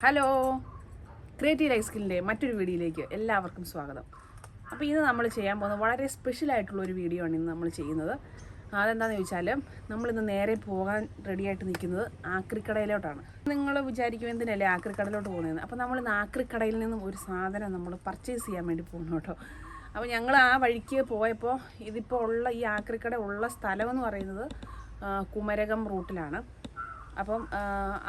Hello, creative life സ്കില്ലിൻ്റെ മറ്റൊരു വീഡിയോയിലേക്ക് എല്ലാവർക്കും സ്വാഗതം. അപ്പോൾ ഇന്ന് നമ്മൾ ചെയ്യാൻ പോകുന്നത് വളരെ സ്പെഷ്യലായിട്ടുള്ളൊരു വീഡിയോ ആണ് ഇന്ന് നമ്മൾ ചെയ്യുന്നത്. അതെന്താണെന്ന് ചോദിച്ചാൽ നമ്മളിന്ന് നേരെ പോകാൻ റെഡിയായിട്ട് നിൽക്കുന്നത് ആക്രിക്കടയിലോട്ടാണ്. നിങ്ങൾ വിചാരിക്കും എന്തിനല്ലേ ആക്രിക്കടയിലോട്ട് പോകുന്നതെന്ന്. അപ്പോൾ നമ്മൾ ഇന്ന് ആക്രിക്കടയിൽ നിന്നും ഒരു സാധനം നമ്മൾ പർച്ചേസ് ചെയ്യാൻ വേണ്ടി പോകുന്നു കേട്ടോ. അപ്പോൾ ഞങ്ങൾ ആ വഴിക്ക് പോയപ്പോൾ ഇതിപ്പോൾ ഉള്ള ഈ ആക്രിക്കട ഉള്ള സ്ഥലമെന്ന് പറയുന്നത് കുമരകം റൂട്ടിലാണ്. അപ്പം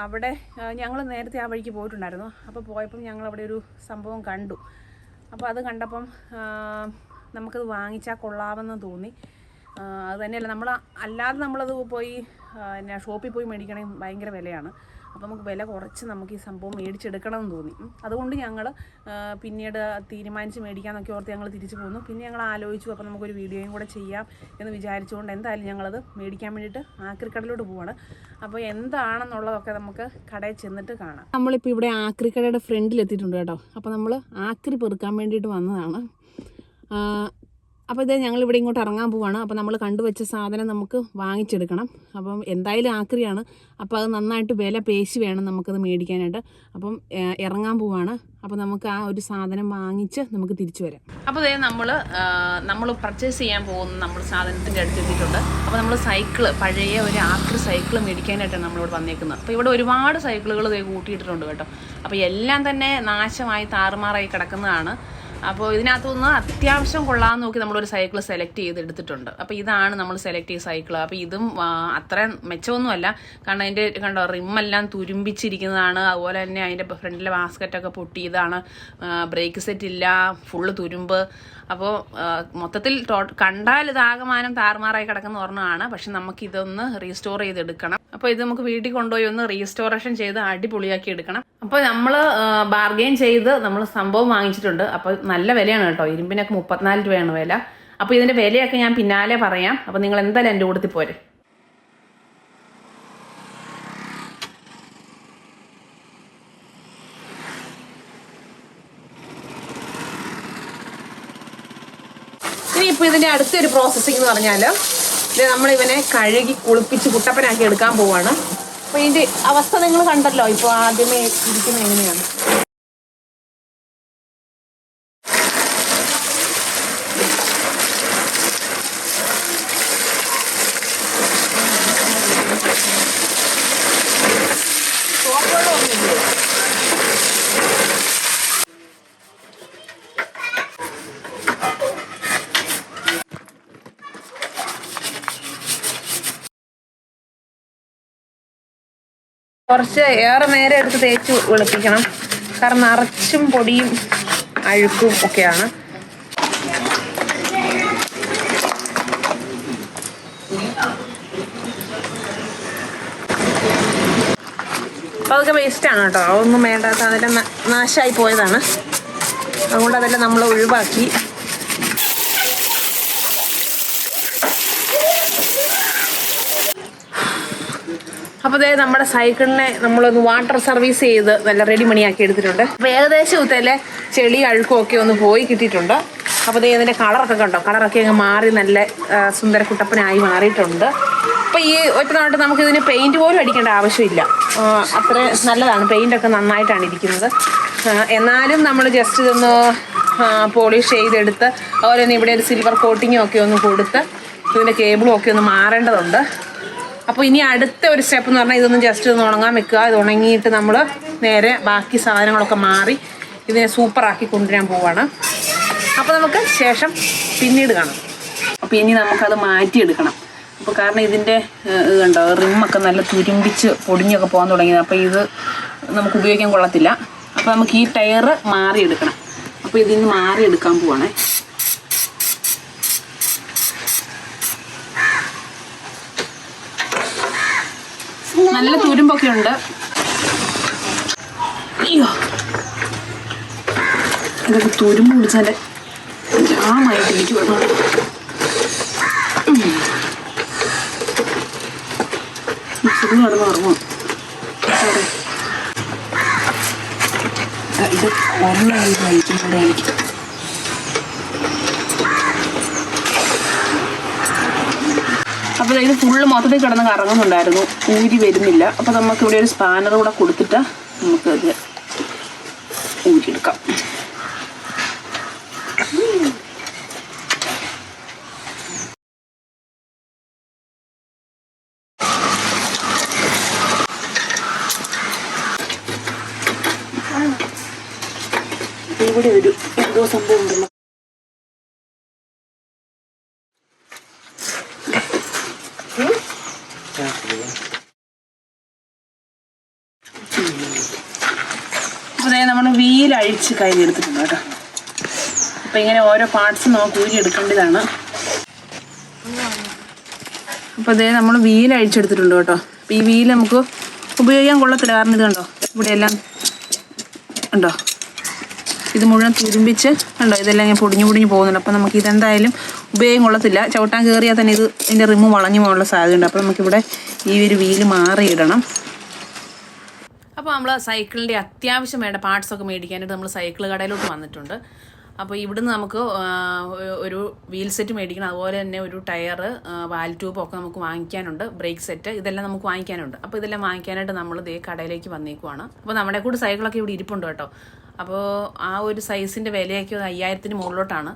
അവിടെ ഞങ്ങൾ നേരത്തെ ആ വഴിക്ക് പോയിട്ടുണ്ടായിരുന്നു. അപ്പോൾ പോയപ്പം ഞങ്ങളവിടെ ഒരു സംഭവം കണ്ടു. അപ്പോൾ അത് കണ്ടപ്പം നമുക്കത് വാങ്ങിച്ചാൽ കൊള്ളാമെന്ന് തോന്നി. അത് തന്നെയല്ല, അല്ലാതെ നമ്മളത് പോയി ഷോപ്പിൽ പോയി മേടിക്കണമെങ്കിൽ ഭയങ്കര വിലയാണ്. അപ്പോൾ നമുക്ക് വില കുറച്ച് നമുക്ക് ഈ സംഭവം മേടിച്ചെടുക്കണമെന്ന് തോന്നി. അതുകൊണ്ട് ഞങ്ങൾ പിന്നീട് തീരുമാനിച്ച് മേടിക്കാമെന്നൊക്കെ ഓർത്ത് ഞങ്ങൾ തിരിച്ചു പോന്നു. പിന്നെ ഞങ്ങൾ ആലോചിച്ചു, അപ്പോൾ നമുക്കൊരു വീഡിയോയും കൂടെ ചെയ്യാം എന്ന് വിചാരിച്ചുകൊണ്ട് എന്തായാലും ഞങ്ങളത് മേടിക്കാൻ വേണ്ടിയിട്ട് ആക്രിക്കടയിലോട്ട് പോവാണ്. അപ്പോൾ എന്താണെന്നുള്ളതൊക്കെ നമുക്ക് കടയിൽ ചെന്നിട്ട് കാണാം. നമ്മളിപ്പോൾ ഇവിടെ ആക്രിക്കടയുടെ ഫ്രണ്ടിലെത്തിയിട്ടുണ്ട് കേട്ടോ. അപ്പോൾ നമ്മൾ ആക്രി പെറുക്കാൻ വേണ്ടിയിട്ട് വന്നതാണ്. അപ്പോൾ ഇത് ഞങ്ങളിവിടെ ഇങ്ങോട്ട് ഇറങ്ങാൻ പോവാണ്. അപ്പോൾ നമ്മൾ കണ്ടുവച്ച സാധനം നമുക്ക് വാങ്ങിച്ചെടുക്കണം. അപ്പം എന്തായാലും ആക്രിയാണ്, അപ്പോൾ അത് നന്നായിട്ട് വില പേശി വേണം നമുക്കത് മേടിക്കാനായിട്ട്. അപ്പം ഇറങ്ങാൻ പോവാണ്. അപ്പോൾ നമുക്ക് ആ ഒരു സാധനം വാങ്ങിച്ച് നമുക്ക് തിരിച്ചു വരാം. അപ്പോൾ ഇതേ നമ്മൾ പർച്ചേസ് ചെയ്യാൻ പോകുന്ന നമ്മൾ സാധനത്തിൻ്റെ അടുത്തെത്തിയിട്ടുണ്ട്. അപ്പോൾ നമ്മൾ പഴയ ഒരു ആക്രി സൈക്കിൾ മേടിക്കാനായിട്ടാണ് നമ്മളിവിടെ വന്നേക്കുന്നത്. അപ്പോൾ ഇവിടെ ഒരുപാട് സൈക്കിളുകൾ ഇതേ കൂട്ടിയിട്ടിട്ടുണ്ട് കേട്ടോ. അപ്പോൾ എല്ലാം തന്നെ നാശമായി താറുമാറായി കിടക്കുന്നതാണ്. അപ്പോൾ ഇതിനകത്തുനിന്ന് അത്യാവശ്യം കൊള്ളാമെന്ന് നോക്കി നമ്മളൊരു സൈക്കിൾ സെലക്ട് ചെയ്ത് എടുത്തിട്ടുണ്ട്. അപ്പോൾ ഇതാണ് നമ്മൾ സെലക്ട് ചെയ്ത സൈക്കിൾ. അപ്പോൾ ഇതും അത്ര മെച്ചമൊന്നുമല്ല, കാരണം അതിൻ്റെ കണ്ടോ റിമ്മെല്ലാം തുരുമ്പിച്ചിരിക്കുന്നതാണ്. അതുപോലെ തന്നെ അതിൻ്റെ ഫ്രണ്ടിലെ ബാസ്ക്കറ്റൊക്കെ പൊട്ടിയതാണ്. ബ്രേക്ക് സെറ്റ് ഇല്ല, ഫുള്ള് തുരുമ്പ്. അപ്പോൾ മൊത്തത്തിൽ കണ്ടാൽ ഇതാകമാനം താറുമാറായി കിടക്കുന്ന ഒരെണ്ണമാണ്. പക്ഷെ നമുക്കിതൊന്ന് റീസ്റ്റോർ ചെയ്തെടുക്കണം. അപ്പോൾ ഇത് നമുക്ക് വീട്ടിൽ കൊണ്ടുപോയി ഒന്ന് റീസ്റ്റോറേഷൻ ചെയ്ത് അടിപൊളിയാക്കി എടുക്കണം. അപ്പോൾ നമ്മൾ ബാർഗെയിൻ ചെയ്ത് നമ്മൾ സംഭവം വാങ്ങിച്ചിട്ടുണ്ട്. അപ്പോൾ നല്ല വിലയാണ് കേട്ടോ. ഇരുമ്പിനൊക്കെ 34 രൂപയാണ് വില. അപ്പോൾ ഇതിൻ്റെ വിലയൊക്കെ ഞാൻ പിന്നാലെ പറയാം. അപ്പോൾ നിങ്ങൾ എന്തായാലും എൻ്റെ കൂട്ടത്തിൽ പോരെ. ഇനിയിപ്പോൾ ഇതിൻ്റെ അടുത്തൊരു പ്രോസസ്സിംഗ് എന്ന് പറഞ്ഞാൽ നമ്മളിവനെ കഴുകി കുളിപ്പിച്ച് കുട്ടപ്പനാക്കി എടുക്കാൻ പോവാണ്. അപ്പോൾ ഇതിൻ്റെ അവസ്ഥ നിങ്ങൾ കണ്ടല്ലോ ഇപ്പോൾ ആദ്യമേ ഇരിക്കുന്നത് എങ്ങനെയാണ്. കുറച്ച് ഏറെ നേരം എടുത്ത് തേച്ച് വെളുപ്പിക്കണം, കാരണം നിറച്ചും പൊടിയും അഴുക്കും ഒക്കെയാണ്. അപ്പോൾ അതൊക്കെ വേസ്റ്റാണ് കേട്ടോ, അതൊന്നും വേണ്ടാത്ത അതെല്ലാം നാശമായി പോയതാണ്. അതുകൊണ്ട് അതെല്ലാം നമ്മൾ ഒഴിവാക്കി. അപ്പോൾ അതായത് നമ്മുടെ സൈക്കിളിനെ നമ്മളൊന്ന് വാട്ടർ സർവീസ് ചെയ്ത് നല്ല റെഡി മണിയാക്കി എടുത്തിട്ടുണ്ട്. അപ്പോൾ ഏകദേശം ഇത്തല്ലേ ചെളി അഴുക്കും ഒക്കെ ഒന്ന് പോയി കിട്ടിയിട്ടുണ്ട്. അപ്പോൾ അതേ ഇതിൻ്റെ കളറൊക്കെ കണ്ടോ, കളറൊക്കെ അങ്ങ് മാറി നല്ല സുന്ദര കുട്ടപ്പനായി മാറിയിട്ടുണ്ട്. അപ്പോൾ ഈ ഒറ്റ നോട്ട് നമുക്കിതിന് പെയിൻറ്റ് പോലും അടിക്കേണ്ട ആവശ്യമില്ല, അത്ര നല്ലതാണ്. പെയിൻ്റൊക്കെ നന്നായിട്ടാണ് ഇരിക്കുന്നത്. എന്നാലും നമ്മൾ ജസ്റ്റ് ഇതൊന്ന് പോളിഷ് ചെയ്തെടുത്ത് അതുപോലെ തന്നെ ഇവിടെ ഒരു സിൽവർ കോട്ടിങ്ങും ഒക്കെ ഒന്ന് കൊടുത്ത് ഇതിൻ്റെ കേബിളും ഒക്കെ ഒന്ന് മാറേണ്ടതുണ്ട്. അപ്പോൾ ഇനി അടുത്ത ഒരു സ്റ്റെപ്പ് എന്ന് പറഞ്ഞാൽ ഇതൊന്ന് ജസ്റ്റ് ഒന്ന് ഉണങ്ങാൻ വെക്കുക. ഇത് ഉണങ്ങിയിട്ട് നമ്മൾ നേരെ ബാക്കി സാധനങ്ങളൊക്കെ മാറി ഇതിനെ സൂപ്പറാക്കി കൊണ്ടുവരാൻ പോവാണ്. അപ്പോൾ നമുക്ക് ശേഷം പിന്നീട് കാണാം. അപ്പോൾ ഇനി നമുക്കത് മാറ്റിയെടുക്കണം. അപ്പോൾ കാരണം ഇതിൻ്റെ കണ്ടോ റിമ്മൊക്കെ നല്ല തുരുമ്പിച്ച് പൊടിഞ്ഞൊക്കെ പോകാൻ തുടങ്ങിയത്. അപ്പോൾ ഇത് നമുക്ക് ഉപയോഗിക്കാൻ കൊള്ളത്തില്ല. അപ്പോൾ നമുക്ക് ഈ ടയറ് മാറിയെടുക്കണം. അപ്പോൾ ഇതിന് മാറിയെടുക്കാൻ പോവാണേ. നല്ല തുരുമ്പൊക്കെ ഉണ്ട്. അയ്യോ, ഇതൊക്കെ തുരുമ്പ് പിടിച്ചാൽ ജാമായിട്ടിരിക്കും. നടന്ന് ഉറങ്ങും. ഇത് ഒന്നായിരിക്കും. അപ്പോൾ ഇത് ഫുള്ള് മൊത്തത്തിൽ കിടന്ന് കറങ്ങുന്നുണ്ടായിരുന്നു, ഊരി വരുന്നില്ല. അപ്പോൾ നമുക്ക് ഇവിടെ ഒരു സ്പാനർ കൂടെ കൊടുത്തിട്ട് നമുക്കത് ഊരിയെടുക്കാം. ഇവിടെ ഒരു എന്തോ സംഭവം ഉണ്ടല്ലോ. അതെ, നമ്മൾ വീലഴിച്ച് കയ്യിലെടുത്തിട്ടുണ്ട് കേട്ടോ. അപ്പം ഇങ്ങനെ ഓരോ പാർട്സ് നമുക്ക് ഊരി എടുക്കേണ്ടതാണ്. അപ്പോൾ അതേ നമ്മൾ വീലഴിച്ചെടുത്തിട്ടുണ്ട് കേട്ടോ. അപ്പം ഈ വീല് നമുക്ക് ഉപയോഗിക്കാൻ കൊള്ളത്തില്ല. കാരണം ഇത് കണ്ടോ, ഇവിടെയെല്ലാം ഉണ്ടോ, ഇത് മുഴുവൻ തുരുമ്പിച്ച് കണ്ടോ, ഇതെല്ലാം ഇങ്ങനെ പൊടിഞ്ഞു പോകുന്നുണ്ട്. അപ്പോൾ നമുക്ക് ഇതെന്തായാലും ഉപയോഗം കൊള്ളത്തില്ല. ചവിട്ടാൻ കയറിയാൽ തന്നെ ഇതിൻ്റെ റിമ്മ് വളഞ്ഞു പോകാനുള്ള സാധ്യതയുണ്ട്. അപ്പോൾ നമുക്കിവിടെ ഈ ഒരു വീല് മാറിയിടണം. അപ്പോൾ നമ്മൾ സൈക്കിളിൻ്റെ അത്യാവശ്യം വേണ്ട പാർട്സൊക്കെ മേടിക്കാനായിട്ട് നമ്മൾ സൈക്കിൾ കടയിലോട്ട് വന്നിട്ടുണ്ട്. അപ്പോൾ ഇവിടുന്ന് നമുക്ക് ഒരു വീൽ സെറ്റ് മേടിക്കണം. അതുപോലെ തന്നെ ഒരു ടയർ, വാൽ ട്യൂബ് ഒക്കെ നമുക്ക് വാങ്ങിക്കാനുണ്ട്. ബ്രേക്ക് സെറ്റ് ഇതെല്ലാം നമുക്ക് വാങ്ങിക്കാനുണ്ട്. അപ്പോൾ ഇതെല്ലാം വാങ്ങിക്കാനായിട്ട് നമ്മൾ ദേ കടയിലേക്ക് വന്നേക്കുവാണ്. അപ്പോൾ നമ്മുടെ കൂടെ സൈക്കിളൊക്കെ ഇവിടെ ഇരിപ്പുണ്ട് കേട്ടോ. അപ്പോൾ ആ ഒരു സൈസിൻ്റെ വിലയൊക്കെ 5000-ന് മുകളിലോട്ടാണ്.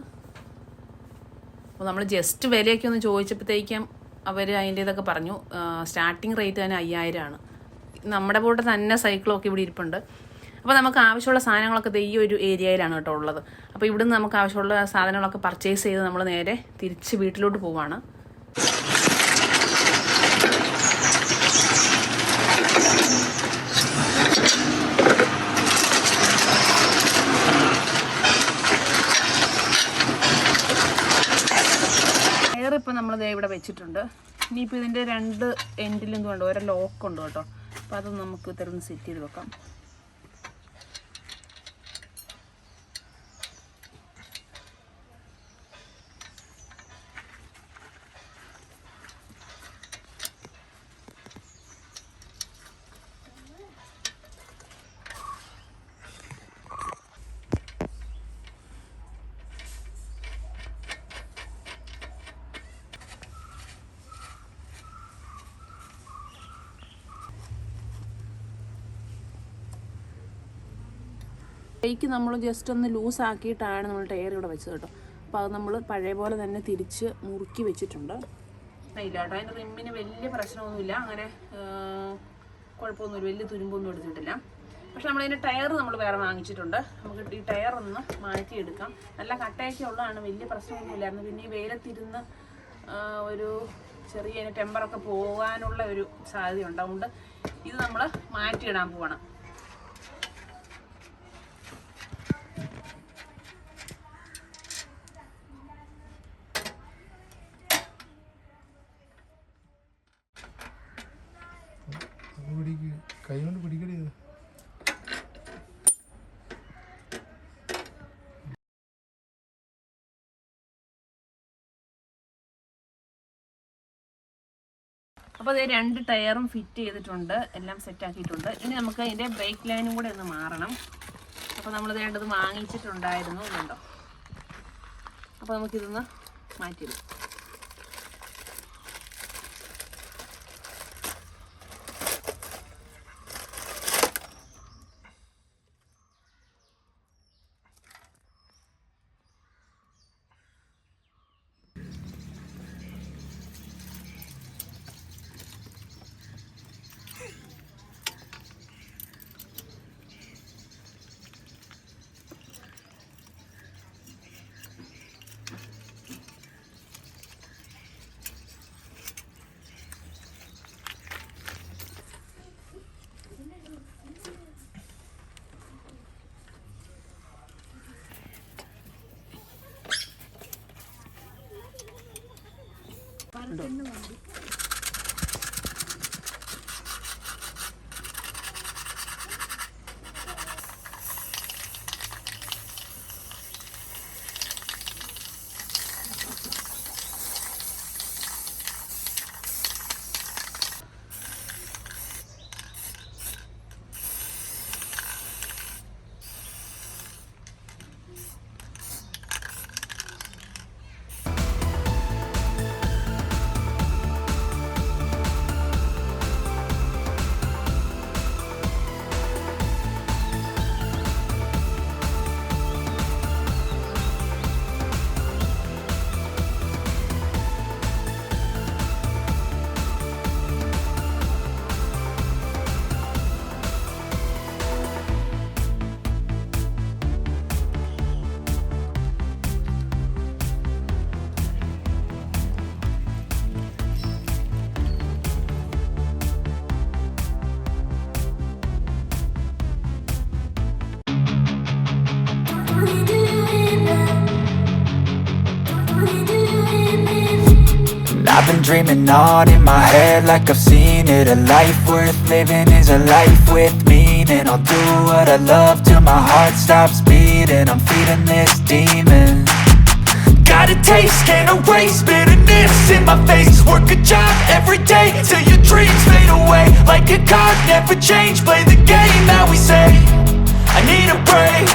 അപ്പോൾ നമ്മൾ ജസ്റ്റ് വിലയൊക്കെ ഒന്ന് ചോദിച്ചപ്പോഴത്തേക്കും അവർ അതിൻ്റെ ഇതൊക്കെ പറഞ്ഞു. സ്റ്റാർട്ടിങ് റേറ്റ് തന്നെ 5000 ആണ്. നമ്മുടെ കൂടെ തന്നെ സൈക്കിളൊക്കെ ഇവിടെ ഇരിപ്പുണ്ട്. അപ്പോൾ നമുക്ക് ആവശ്യമുള്ള സാധനങ്ങളൊക്കെ ഈ ഒരു ഏരിയയിലാണ് കേട്ടോ ഉള്ളത്. അപ്പോൾ ഇവിടുന്ന് നമുക്ക് ആവശ്യമുള്ള സാധനങ്ങളൊക്കെ പർച്ചേസ് ചെയ്ത് നമ്മൾ നേരെ തിരിച്ച് വീട്ടിലോട്ട് പോവാണ്. ടയർ ഇപ്പോൾ നമ്മൾ ഇവിടെ വെച്ചിട്ടുണ്ട്. ഇനിയിപ്പോൾ ഇതിൻ്റെ 2 എൻഡിലും ഇതുകൊണ്ട് ഓരോ ലോക്കുണ്ട് കേട്ടോ. അപ്പോൾ അത് നമുക്ക് ഇത്തരം സെറ്റ് ചെയ്ത് വെക്കാം. ബ്രേക്ക് നമ്മൾ ജസ്റ്റ് ഒന്ന് ലൂസാക്കിയിട്ടാണ് നമ്മൾ ടയർ ഇവിടെ വെച്ചത് കേട്ടോ. അപ്പോൾ അത് നമ്മൾ പഴയ പോലെ തന്നെ തിരിച്ച് മുറുക്കി വെച്ചിട്ടുണ്ട്. ഇല്ല കേട്ടോ, അതിൻ്റെ റിമ്മിന് വലിയ പ്രശ്നമൊന്നുമില്ല. അങ്ങനെ കുഴപ്പമൊന്നുമില്ല, വലിയ തുരുമ്പൊന്നും എടുത്തിട്ടില്ല. പക്ഷെ നമ്മളതിൻ്റെ ടയർ നമ്മൾ വേറെ വാങ്ങിച്ചിട്ടുണ്ട്. നമുക്ക് ഈ ടയർ ഒന്ന് മാറ്റിയെടുക്കാം. നല്ല കട്ടയൊക്കെ ഉള്ളതാണ്, വലിയ പ്രശ്നമൊന്നുമില്ലായിരുന്നു. പിന്നെ ഈ വെയിലത്തിരുന്ന് ഒരു ചെറിയ ടെമ്പറൊക്കെ പോകാനുള്ള ഒരു സാധ്യതയുണ്ട്. അതുകൊണ്ട് ഇത് നമ്മൾ മാറ്റിയിടാൻ പോവാണ്. കൈ കൊണ്ട് പിടിക്കടി. അപ്പോൾ അത് 2 ടയറും ഫിറ്റ് ചെയ്തിട്ടുണ്ട്, എല്ലാം സെറ്റ് ആക്കിയിട്ടുണ്ട്. ഇനി നമുക്ക് അതിൻ്റെ ബ്രേക്ക് ലൈനും കൂടെ ഒന്ന് മാറണം. അപ്പോൾ നമ്മൾ വേണ്ടത് വാങ്ങിച്ചിട്ടുണ്ടായിരുന്നു കണ്ടോ. അപ്പോൾ നമുക്കിതൊന്ന് മാറ്റിയിടും. I've been dreaming on in my head like I've seen it. A life worth living is a life with meaning. I'll do what I love till my heart stops beating. I'm feeding this demon. Got a taste, can't erase bitterness in my face. Work a job every day till your dreams fade away. Like a card, never change, play the game that we say. I need a break.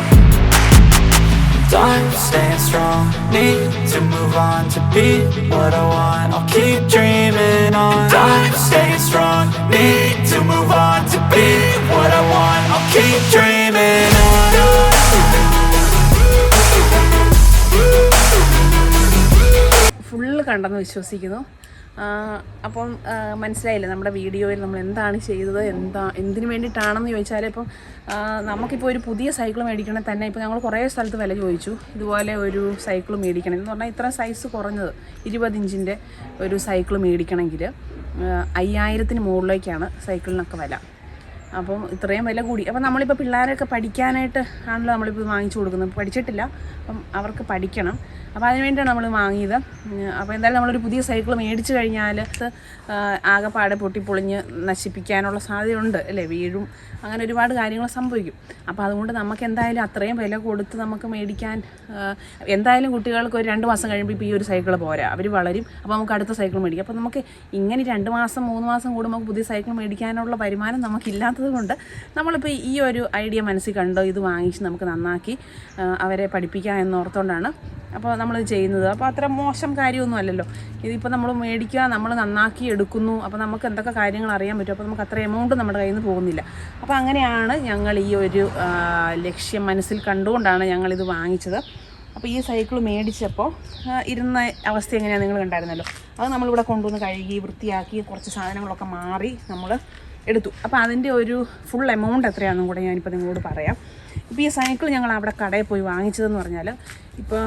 I'm staying strong, need to move on to be what I want. I'll keep dreaming on. I'm staying strong, need to move on to be what I want. I'll keep dreaming on. Full കണ്ടെന്ന് വിശ്വസിക്കുന്നു. അപ്പം മനസ്സിലായില്ലേ നമ്മുടെ വീഡിയോയിൽ നമ്മൾ എന്താണ് ചെയ്തത്, എന്തിനു വേണ്ടിയിട്ടാണെന്ന് ചോദിച്ചാൽ, ഇപ്പം നമുക്കിപ്പോൾ ഒരു പുതിയ സൈക്കിൾ മേടിക്കണമെങ്കിൽ തന്നെ ഇപ്പോൾ ഞങ്ങൾ കുറേ സ്ഥലത്ത് വില ചോദിച്ചു. ഇതുപോലെ ഒരു സൈക്കിൾ മേടിക്കണം എന്ന് പറഞ്ഞാൽ ഇത്ര സൈസ് കുറഞ്ഞത് 20 ഇഞ്ചിൻ്റെ ഒരു സൈക്കിൾ മേടിക്കണമെങ്കിൽ 5000-ന് മുകളിലേക്കാണ് സൈക്കിളിനൊക്കെ വില. അപ്പം ഇത്രയും വില കൂടി. അപ്പം നമ്മളിപ്പോൾ പിള്ളേരൊക്കെ പഠിക്കാനായിട്ട് ആണല്ലോ നമ്മളിപ്പോൾ വാങ്ങിച്ചു കൊടുക്കുന്നത്. പഠിച്ചിട്ടില്ല, അപ്പം അവർക്ക് പഠിക്കണം. അപ്പോൾ അതിന് വേണ്ടിയാണ് നമ്മൾ വാങ്ങിയത്. അപ്പോൾ എന്തായാലും നമ്മളൊരു പുതിയ സൈക്കിൾ മേടിച്ച് കഴിഞ്ഞാൽ ആകെപ്പാടെ പൊട്ടിപ്പൊളിഞ്ഞ് നശിപ്പിക്കാനുള്ള സാധ്യതയുണ്ട് അല്ലേ, വീഴും, അങ്ങനെ ഒരുപാട് കാര്യങ്ങൾ സംഭവിക്കും. അപ്പോൾ അതുകൊണ്ട് നമുക്ക് എന്തായാലും അത്രയും വില കൊടുത്ത് നമുക്ക് മേടിക്കാൻ, എന്തായാലും കുട്ടികൾക്ക് ഒരു 2 മാസം കഴിയുമ്പോൾ ഇപ്പോൾ ഈ ഒരു സൈക്കിൾ പോരാ, അവർ വളരും. അപ്പോൾ നമുക്ക് അടുത്ത സൈക്കിൾ മേടിക്കാം. അപ്പോൾ നമുക്ക് ഇങ്ങനെ 2 മാസം 3 മാസം കൂടുമ്പോൾ നമുക്ക് പുതിയ സൈക്കിൾ മേടിക്കാനുള്ള വരുമാനം നമുക്കില്ലാത്തത് കൊണ്ട് നമ്മളിപ്പോൾ ഈ ഒരു ഐഡിയ മനസ്സിൽ കണ്ടോ, ഇത് വാങ്ങിച്ച് നമുക്ക് നന്നാക്കി അവരെ പഠിപ്പിക്കാം എന്നോർത്തുകൊണ്ടാണ് അപ്പോൾ നമ്മളിത് ചെയ്യുന്നത്. അപ്പോൾ അത്ര മോശം കാര്യമൊന്നും അല്ലല്ലോ. ഇതിപ്പോൾ നമ്മൾ മേടിക്കുക, നമ്മൾ നന്നാക്കി എടുക്കുന്നു, അപ്പോൾ നമുക്ക് എന്തൊക്കെ കാര്യങ്ങൾ അറിയാൻ പറ്റും. അപ്പോൾ നമുക്ക് അത്ര എമൗണ്ട് നമ്മുടെ കയ്യിൽ നിന്ന് പോകുന്നില്ല. അപ്പോൾ അങ്ങനെയാണ് ഞങ്ങൾ ഈ ഒരു ലക്ഷ്യം മനസ്സിൽ കണ്ടുകൊണ്ടാണ് ഞങ്ങളിത് വാങ്ങിച്ചത്. അപ്പോൾ ഈ സൈക്കിൾ മേടിച്ചപ്പോൾ ഇരുന്ന അവസ്ഥ എങ്ങനെയാണ് നിങ്ങൾ കണ്ടായിരുന്നല്ലോ. അത് നമ്മളിവിടെ കൊണ്ടുവന്ന് കഴുകി വൃത്തിയാക്കി കുറച്ച് സാധനങ്ങളൊക്കെ മാറി നമ്മൾ എടുത്തു. അപ്പോൾ അതിൻ്റെ ഒരു ഫുൾ എമൗണ്ട് എത്രയാണെന്നും കൂടെ ഞാനിപ്പോൾ നിങ്ങളോട് പറയാം. ഇപ്പോൾ ഈ സൈക്കിൾ ഞങ്ങൾ അവിടെ കടയിൽ പോയി വാങ്ങിച്ചതെന്ന് പറഞ്ഞാൽ, ഇപ്പോൾ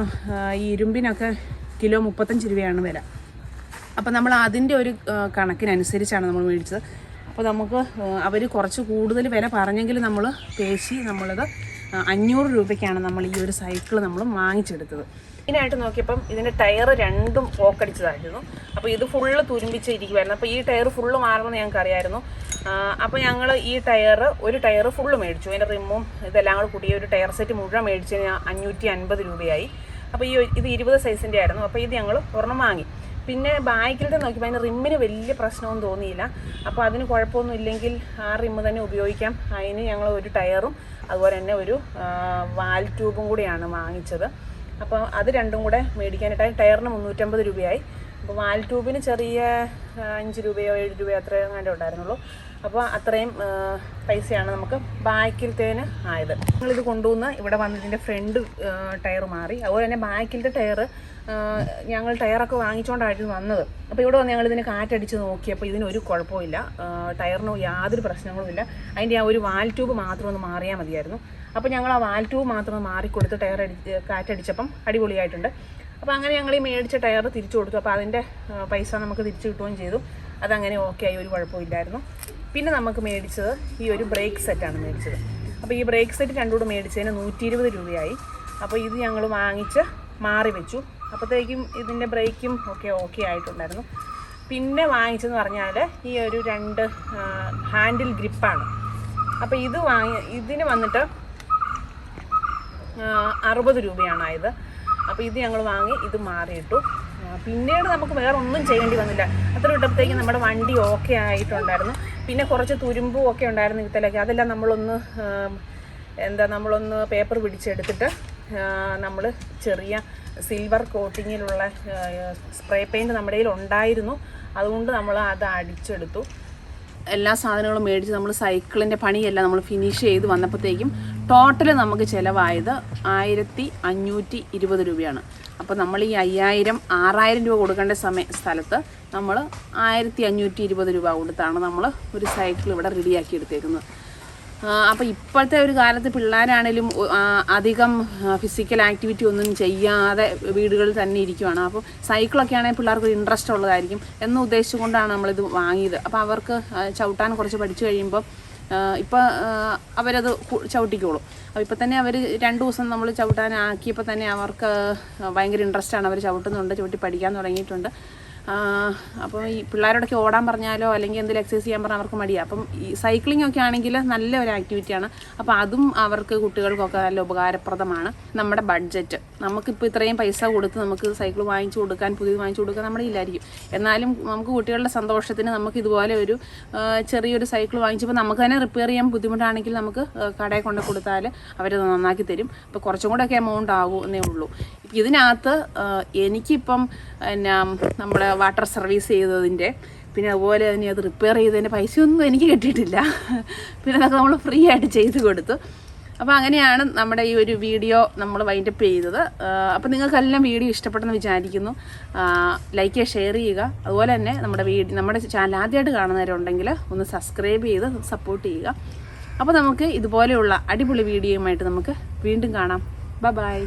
ഈ ഇരുമ്പിനൊക്കെ കിലോ 35 രൂപയാണ് വില. അപ്പോൾ നമ്മൾ അതിൻ്റെ ഒരു കണക്കിനനുസരിച്ചാണ് നമ്മൾ മേടിച്ചത്. അപ്പോൾ നമുക്ക് അവർ കുറച്ച് കൂടുതൽ വില പറഞ്ഞെങ്കിൽ നമ്മൾ പേശി നമ്മളത് 500 രൂപയ്ക്കാണ് നമ്മൾ ഈ ഒരു സൈക്കിൾ നമ്മൾ വാങ്ങിച്ചെടുത്തത്. ഇതിനായിട്ട് നോക്കിയപ്പം ഇതിൻ്റെ ടയർ രണ്ടും പോക്കടിച്ചതായിരുന്നു. അപ്പോൾ ഇത് ഫുള്ള് തുരുമ്പിച്ച് ഇരിക്കുമായിരുന്നു. അപ്പോൾ ഈ ടയർ ഫുള്ള് മാറണമെന്ന് ഞങ്ങൾക്ക് അറിയായിരുന്നു. അപ്പോൾ ഞങ്ങൾ ഈ ഒരു ടയർ ഫുള്ള് മേടിച്ചു. അതിൻ്റെ റിമ്മും ഇതെല്ലാം കൂടെ കൂടി ഒരു ടയർ സെറ്റ് മുഴുവൻ മേടിച്ചതിന് 550 രൂപയായി. അപ്പോൾ ഇത് 20 സൈസിൻ്റെ ആയിരുന്നു. അപ്പോൾ ഇത് ഞങ്ങൾ ഒരെണ്ണം വാങ്ങി. പിന്നെ ബാക്കിലത്തെ നോക്കിയപ്പോൾ അതിന് റിമ്മിന് വലിയ പ്രശ്നമൊന്നും തോന്നിയില്ല. അപ്പോൾ അതിന് കുഴപ്പമൊന്നും ഇല്ലെങ്കിൽ ആ റിമ്മ് തന്നെ ഉപയോഗിക്കാം. അതിന് ഞങ്ങൾ ഒരു ടയറും അതുപോലെ തന്നെ ഒരു വാൽ ട്യൂബും കൂടിയാണ് വാങ്ങിച്ചത്. അപ്പോൾ അത് രണ്ടും കൂടെ മേടിക്കാനായിട്ട് ടയറിന് 350 രൂപയായി. അപ്പോൾ വാൽ ട്യൂബിന് ചെറിയ 5 രൂപയോ 7 രൂപയോ അത്രയും അങ്ങാണ്ടേ ഉണ്ടായിരുന്നുള്ളൂ. അപ്പോൾ അത്രയും പൈസയാണ് നമുക്ക് ബാക്കിലത്തേന് ആയത്. ഞങ്ങളിത് കൊണ്ടുവന്ന് ഇവിടെ വന്നതിൻ്റെ ഫ്രണ്ട് ടയർ മാറി. അതുപോലെ തന്നെ ബാക്കിലത്തെ ടയർ ഞങ്ങൾ ടയറൊക്കെ വാങ്ങിച്ചുകൊണ്ടായിരുന്നു വന്നത്. അപ്പോൾ ഇവിടെ വന്ന് ഞങ്ങളിതിന് കാറ്റടിച്ച് നോക്കിയപ്പോൾ ഇതിനൊരു കുഴപ്പമില്ല, ടയറിന് യാതൊരു പ്രശ്നങ്ങളുമില്ല. അതിൻ്റെ ആ ഒരു വാൽ ട്യൂബ് മാത്രം ഒന്ന് മാറിയാൽ മതിയായിരുന്നു. അപ്പോൾ ഞങ്ങൾ ആ വാൽ ട്യൂബ് മാത്രം ഒന്ന് മാറിക്കൊടുത്ത് കാറ്റടിച്ചപ്പം അടിപൊളിയായിട്ടുണ്ട്. അപ്പോൾ അങ്ങനെ ഞങ്ങൾ ഈ മേടിച്ച ടയർ തിരിച്ചു കൊടുത്തു. അപ്പോൾ അതിൻ്റെ പൈസ നമുക്ക് തിരിച്ചു കിട്ടുകയും ചെയ്തു. അതങ്ങനെ ഓക്കെ ആയി, ഒരു കുഴപ്പമില്ലായിരുന്നു. പിന്നെ നമുക്ക് മേടിച്ചത് ഈ ഒരു ബ്രേക്ക് സെറ്റാണ് മേടിച്ചത്. അപ്പോൾ ഈ ബ്രേക്ക് സെറ്റ് രണ്ടും കൂടെ മേടിച്ചതിന് 120 രൂപയായി. അപ്പോൾ ഇത് ഞങ്ങൾ വാങ്ങിച്ച് മാറി വെച്ചു. അപ്പോഴത്തേക്കും ഇതിൻ്റെ ബ്രേക്കും ഓക്കെ ആയിട്ടുണ്ടായിരുന്നു. പിന്നെ വാങ്ങിച്ചെന്ന് പറഞ്ഞാൽ ഈ ഒരു 2 ഹാൻഡിൽ ഗ്രിപ്പാണ്. അപ്പോൾ ഇതിന് വന്നിട്ട് 60 രൂപയാണ് ആയത്. അപ്പോൾ ഇത് ഞങ്ങൾ വാങ്ങി, ഇത് മാറിയിട്ടു. പിന്നീട് നമുക്ക് വേറെ ഒന്നും ചെയ്യേണ്ടി വന്നില്ല. അത്ര ഇട്ടപ്പോഴത്തേക്കും നമ്മുടെ വണ്ടി ഓക്കെ ആയിട്ടുണ്ടായിരുന്നു. പിന്നെ കുറച്ച് തുരുമ്പും ഒക്കെ ഉണ്ടായിരുന്നു ഇതിലൊക്കെ. അതെല്ലാം നമ്മളൊന്ന് പേപ്പർ പിടിച്ചെടുത്തിട്ട് നമ്മൾ ചെറിയ സിൽവർ കോട്ടിങ്ങിലുള്ള സ്പ്രേ പെയിൻറ്റ് നമ്മുടെ കയ്യിൽ ഉണ്ടായിരുന്നു. അതുകൊണ്ട് നമ്മൾ അത് അടിച്ചെടുത്തു. എല്ലാ സാധനങ്ങളും മേടിച്ച് നമ്മൾ സൈക്കിളിൻ്റെ പണിയെല്ലാം നമ്മൾ ഫിനിഷ് ചെയ്ത് വന്നപ്പോഴത്തേക്കും ടോട്ടൽ നമുക്ക് ചിലവായത് 1520 രൂപയാണ്. അപ്പോൾ നമ്മൾ ഈ 6000 രൂപ കൊടുക്കേണ്ട സ്ഥലത്ത് നമ്മൾ 1520 രൂപ കൊടുത്താണ് നമ്മൾ ഒരു സൈക്കിൾ ഇവിടെ റെഡിയാക്കി എടുത്തേക്കുന്നത്. അപ്പോൾ ഇപ്പോഴത്തെ ഒരു കാലത്ത് പിള്ളേരാണേലും അധികം ഫിസിക്കൽ ആക്ടിവിറ്റി ഒന്നും ചെയ്യാതെ വീടുകളിൽ തന്നെ ഇരിക്കുവാണ്. അപ്പോൾ സൈക്കിളൊക്കെ ആണെങ്കിൽ പിള്ളേർക്ക് ഒരു ഇൻട്രസ്റ്റ് ഉള്ളതായിരിക്കും എന്ന് ഉദ്ദേശിച്ചുകൊണ്ടാണ് നമ്മളിത് വാങ്ങിയത്. അപ്പോൾ അവർക്ക് ചവിട്ടാൻ കുറച്ച് പഠിച്ചു കഴിയുമ്പോൾ ഇപ്പോൾ അവരത് ചവിട്ടിക്കോളും. അപ്പോൾ ഇപ്പോൾ തന്നെ അവർ 2 ദിവസം നമ്മൾ ചവിട്ടാനാക്കിയപ്പോൾ തന്നെ അവർക്ക് ഭയങ്കര ഇൻട്രസ്റ്റാണ്. അവർ ചവിട്ടുന്നുണ്ട്, ചവിട്ടി പഠിക്കാൻ തുടങ്ങിയിട്ടുണ്ട്. അപ്പോൾ ഈ പിള്ളേരോടൊക്കെ ഓടാൻ പറഞ്ഞാലോ അല്ലെങ്കിൽ എന്തെങ്കിലും എക്സസൈസ് ചെയ്യാൻ പറഞ്ഞാൽ അവർക്ക് മടിയാണ്. അപ്പം ഈ സൈക്ലിംഗ് ഒക്കെ ആണെങ്കിൽ നല്ല ഒരു ആക്ടിവിറ്റിയാണ്. അപ്പോൾ അതും അവർക്ക് കുട്ടികൾക്കൊക്കെ നല്ല ഉപകാരപ്രദമാണ്. നമ്മുടെ ബഡ്ജറ്റ് നമുക്കിപ്പോൾ ഇത്രയും പൈസ കൊടുത്ത് നമുക്ക് സൈക്കിൾ വാങ്ങിച്ചു കൊടുക്കാൻ, പുതിയത് വാങ്ങിച്ചു കൊടുക്കാൻ നമ്മുടെ ഇല്ലായിരിക്കും. എന്നാലും നമുക്ക് കുട്ടികളുടെ സന്തോഷത്തിന് നമുക്ക് ഇതുപോലെ ഒരു ചെറിയൊരു സൈക്കിൾ വാങ്ങിച്ചപ്പോൾ നമുക്ക് തന്നെ റിപ്പയർ ചെയ്യാൻ ബുദ്ധിമുട്ടാണെങ്കിൽ നമുക്ക് കടയിൽ കൊണ്ട് കൊടുത്താൽ അവരത് നന്നാക്കി തരും. അപ്പോൾ കുറച്ചും കൂടെയൊക്കെ എമൗണ്ട് ആകും എന്നേ ഉള്ളൂ. ഇതിനകത്ത് എനിക്കിപ്പം പിന്നെ നമ്മുടെ വാട്ടർ സർവീസ് ചെയ്തതിൻ്റെ, പിന്നെ അതുപോലെ തന്നെ അത് റിപ്പയർ ചെയ്തതിൻ്റെ പൈസയൊന്നും എനിക്ക് കിട്ടിയിട്ടില്ല. പിന്നെ അതൊക്കെ നമ്മൾ ഫ്രീ ആയിട്ട് ചെയ്ത് കൊടുത്തു. അപ്പോൾ അങ്ങനെയാണ് നമ്മുടെ ഈ ഒരു വീഡിയോ നമ്മൾ വൈൻഡപ്പ് ചെയ്തത്. അപ്പോൾ നിങ്ങൾക്കെല്ലാം വീഡിയോ ഇഷ്ടപ്പെട്ടെന്ന് വിചാരിക്കുന്നു. ലൈക്ക് ഷെയർ ചെയ്യുക. അതുപോലെ തന്നെ നമ്മുടെ ചാനൽ ആദ്യമായിട്ട് കാണുന്നവരുണ്ടെങ്കിൽ ഒന്ന് സബ്സ്ക്രൈബ് ചെയ്ത് സപ്പോർട്ട് ചെയ്യുക. അപ്പോൾ നമുക്ക് ഇതുപോലെയുള്ള അടിപൊളി വീഡിയോയുമായിട്ട് നമുക്ക് വീണ്ടും കാണാം. ബൈ.